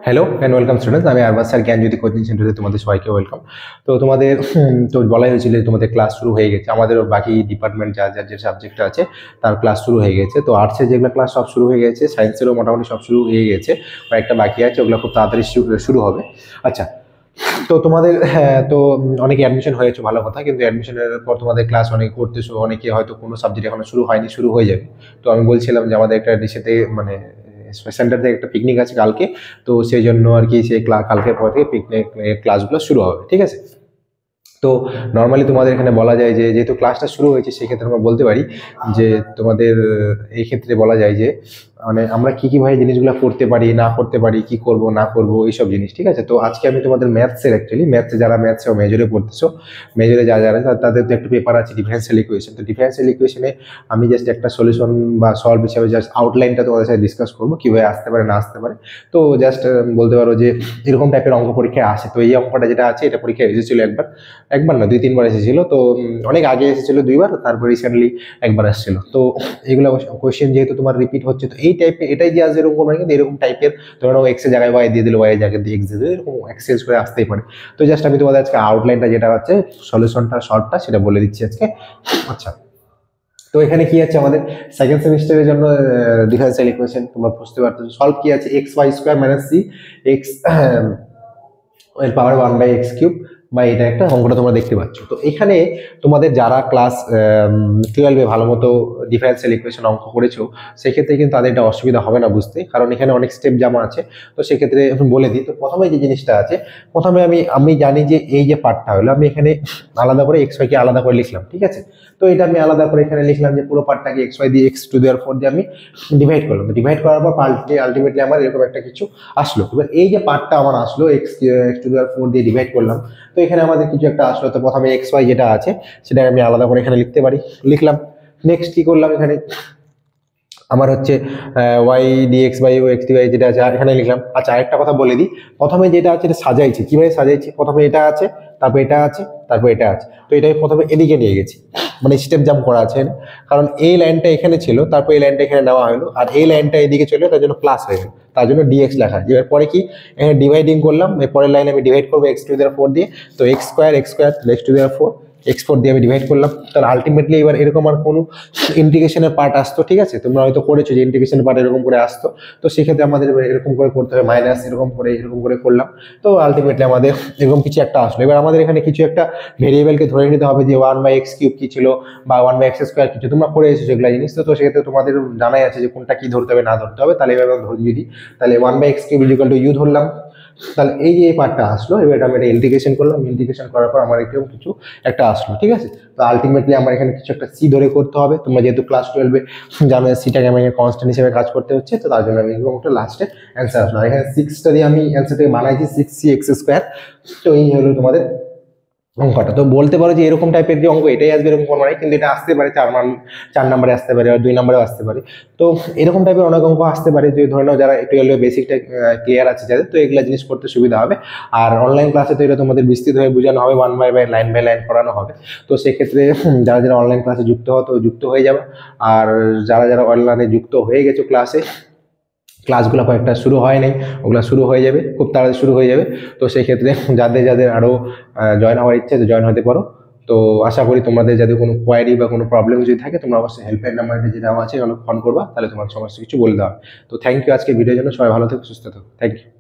Hello and welcome students, আমি Arbaaz sir জ্ঞানজ্যোতি coaching সেন্টারে তোমাদের সবাইকে ওয়েলকাম। তো তোমাদের তো বলাই হয়েছিল যে তোমাদের ক্লাস শুরু হয়ে গেছে, আমাদের বাকি ডিপার্টমেন্ট যার যার যে সাবজেক্ট আছে তার ক্লাস শুরু হয়ে গেছে। তো আর্টসের যেগুলো ক্লাস সব শুরু হয়ে গেছে, সায়েন্সেরও মোটামুটি সব শুরু হয়ে গেছে, কয়েকটা বাকি আছে, ওগুলো খুব তাড়াতাড়ি শুরু হবে। আচ্ছা, তো তোমাদের হ্যাঁ, তো অনেকে অ্যাডমিশন হয়েছে, ভালো কথা, কিন্তু অ্যাডমিশনের পর তোমাদের ক্লাস অনেকে করতেছো, অনেকে হয়তো কোনো সাবজেক্ট এখনো শুরু হয়নি, শুরু হয়ে যাবে। তো আমি বলছিলাম যে আমাদের একটা ডিসেতে মানে সেন্টার থেকে একটা পিকনিক আছে কালকে, তো সেই জন্য আর কি সেই কালকের পর থেকে পিকনিক ক্লাসগুলো শুরু হবে, ঠিক আছে। তো নর্মালি তোমাদের এখানে বলা যায় যে যেহেতু ক্লাসটা শুরু হয়েছে, সেক্ষেত্রে আমরা বলতে পারি যে তোমাদের এই ক্ষেত্রে বলা যায় যে মানে আমরা কি কি ভাবে জিনিসগুলো করতে পারি, না করতে পারি, কি করব না করব, এইসব জিনিস, ঠিক আছে। তো আজকে আমি তোমাদের ম্যাথসের অ্যাকচুয়ালি ম্যাথসে যারা ম্যাথসে মেজরে পড়তেছো, মেজরে যারা যারা তাদের তো একটা পেপার আছে ডিফারেন্সিয়াল ইকুয়েশন। তো ডিফারেন্সিয়াল ইকুয়েশনে আমি জাস্ট একটা সলিউশন বা সলভ হিসাবে জাস্ট আউটলাইনটা তোমাদের সাথে ডিসকাস করবো, কিভাবে আসতে পারে না আসতে পারে। তো জাস্ট বলতে পারো যে এরকম টাইপের অঙ্ক পরীক্ষায় আসে। তো এই অঙ্কটা যেটা আছে এটা পরীক্ষায় এসেছিল একবার, একবার না দুই তিনবার এসেছিল। তো অনেক আগে এসেছিল দুইবার, তারপর রিসেন্টলি একবার এসেছিল। তো এগুলো কোয়েশ্চেন যেহেতু তোমার রিপিট হচ্ছে, তো এই টাইপের এটাই যে আসবে এরকম মানে কিন্তু এরকম টাইপের ধরে নাও এক্স এর জায়গায় ওয়াই দিয়ে দিল, ওয়াই এর জায়গায় দিয়ে এক্স দিয়ে দিল, এরকম এক্সচেঞ্জ করে আসতেই পারে। তো জাস্ট আমি তোমাদের আজকে আউটলাইনটা যেটা হচ্ছে সলিউশনটা শর্টটা সেটা বলে দিচ্ছি আজকে। আচ্ছা, তো এখানে কি আছে আমাদের সেকেন্ড সেমিস্টারের জন্য ডিফারেন্সিয়াল ইকুয়েশন তোমরা বুঝতে পারতেছো। সলভ কি আছে, X Y square minus C X এর পাওয়ার 1/x³ বা এটা একটা অঙ্কটা তোমরা দেখতে পাচ্ছ। তো এখানে তোমাদের যারা ক্লাস 12-এ ভালো মতো ডিফারেন্সিয়াল ইকুয়েশন অঙ্ক করেছো, সেক্ষেত্রে কিন্তু তাদের এটা অসুবিধা হবে না বুঝতে, কারণ এখানে অনেক স্টেপ জামা আছে। তো সেক্ষেত্রে বলে দিই। তো প্রথমে যে জিনিসটা আছে, প্রথমে আমি জানি যে এই যে পার্টটা হলো, আমি এখানে আলাদা করে এক্স ওয়াইকে আলাদা করে লিখলাম, ঠিক আছে। তো এটা আমি আলাদা করে এখানে লিখলাম যে পুরো পার্টটাকে এক্স ওয়াই দিয়ে x⁴ দিয়ে আমি ডিভাইড করলাম। ডিভাইড করার পর আলটিমেটলি আমার এরকম একটা কিছু আসলো। এবার এই যে পার্টটা আমার আসলো x⁴ দিয়ে ডিভাইড করলাম, তো এখানে আমাদের কিছু একটা আসলো। তো প্রথমে এক্স ওয়াই যেটা আছে সেটা আমি আলাদা করে এখানে লিখতে পারি, লিখলাম। নেক্সট কি করলাম, এখানে আমার হচ্ছে ওয়াই ডিএক্স বাই ও এক্স ডিওয়াই যেটা আছে এখানে লিখলাম। আচ্ছা, আরেকটা কথা বলে দিই, প্রথমে যেটা আছে এটা সাজাইছি, কিভাবে সাজাইছি, প্রথমে এটা আছে, তারপর এটা আছে, তারপর এটা আছে। তো এটাই প্রথমে এদিকে নিয়ে গেছি, মানে স্টেপ জাম্প করা আছে, কারণ এই লাইনটা এখানে ছিল, তারপর এই লাইনটা এখানে নেওয়া হলো, আর এই লাইনটা এদিকে চলে, তার জন্য প্লাস হয়ে গেল, তার জন্য ডিএক্স লেখা। এবার পরে কি, এখানে ডিভাইডিং করলাম, এর পরের লাইনে আমি ডিভাইড করবো x⁴ দিয়ে। তো x² তাহলে x⁴ x4 দিয়ে আমি ডিভাইড করলাম। তাহলে আলটিমেটলি এবার এরকম আর কোনো ইন্টিগ্রেশনের পার্ট আসতো, ঠিক আছে। তোমরা হয়তো করেছো যে ইন্টিগ্রেশনের পার্ট এরকম করে আসতো। তো সেক্ষেত্রে আমাদের এরকম করে করতে হবে, মাইনাস এরকম করে করলাম। তো আলটিমেটলি আমাদের এরকম কিছু একটা আসলো। এবার আমাদের এখানে কিছু একটা ভেরিয়েবলকে ধরে নিতে হবে যে 1/x³ কি ছিল বা 1/x² কি ছিল, তোমরা করে এসেছো এগুলো জিনিস। তো সেক্ষেত্রে তোমাদের জানাই আছে যে কোনটা কি ধরতে হবে না ধরতে হবে। তাহলে এবার ধরি যদি, তাহলে 1/x³ = u ধরলাম। তাহলে এই যে এই পার্টটা আসলো, এবার আমি এটা ইন্টিগ্রেশন করলাম, ইন্টিগ্রেশন করার পর আমার এরকম কিছু একটা আসলো, ঠিক আছে। তো আলটিমেটলি আমার এখানে কিছু একটা সি ধরে করতে হবে। তোমরা যেহেতু ক্লাস 12-এ জানো সিটাকে আমাকে কনস্ট্যান্ট হিসেবে কাজ করতে হচ্ছে, তো তার জন্য আমি এরকম একটা লাস্টে অ্যান্সার আসলো। আর এখানে 6টা দিয়ে আমি অ্যান্সারটাকে বানাইছি 6c(x²). তো এই হলো তোমাদের অঙ্কটা। তো বলতে পারো যে এরকম টাইপের যে অঙ্ক এটাই আসবে এরকম কোনো নাই, কিন্তু এটা আসতে পারে 4 নম্বরে আসতে পারে আর 2 নম্বরে আসতে পারে। তো এরকম টাইপের অনেক অঙ্ক আসতে পারে, যে ধরে নাও যারা একটু হলেও বেসিকটা ক্লিয়ার আছে যাদের, তো এগুলা জিনিস করতে সুবিধা হবে। আর অনলাইন ক্লাসে তো এটা তোমাদের বিস্তৃত হয়ে বোঝানো হবে, লাইন বাই লাইন করানো হবে। তো সেক্ষেত্রে যারা যারা অনলাইন ক্লাসে যুক্ত হয়ে যাবে। আর যারা যারা অনলাইনে যুক্ত হয়ে গেছো ক্লাসে, ক্লাসগুলো কয়েকটা শুরু হয় নাই, ওগুলো শুরু হয়ে যাবে, খুব তাড়াতাড়ি শুরু হয়ে যাবে। তো সেই ক্ষেত্রে যাদের যাদের আরও জয়েন হওয়ার ইচ্ছে আছে জয়েন হতে পারো। তো আশা করি তোমাদের যাদের কোনো কোয়ারি বা কোনো প্রবলেম যদি থাকে, তোমরা অবশ্যই হেল্পলাইন নাম্বারটা যেটা আছে ওখানে ফোন করবা, তাহলে তোমার সমস্ত কিছু বলে দেওয়া হবে। তো থ্যাংক ইউ আজকে ভিডিওর জন্য। সবাই ভালো থেকো, সুস্থ থাকো, থ্যাংক ইউ।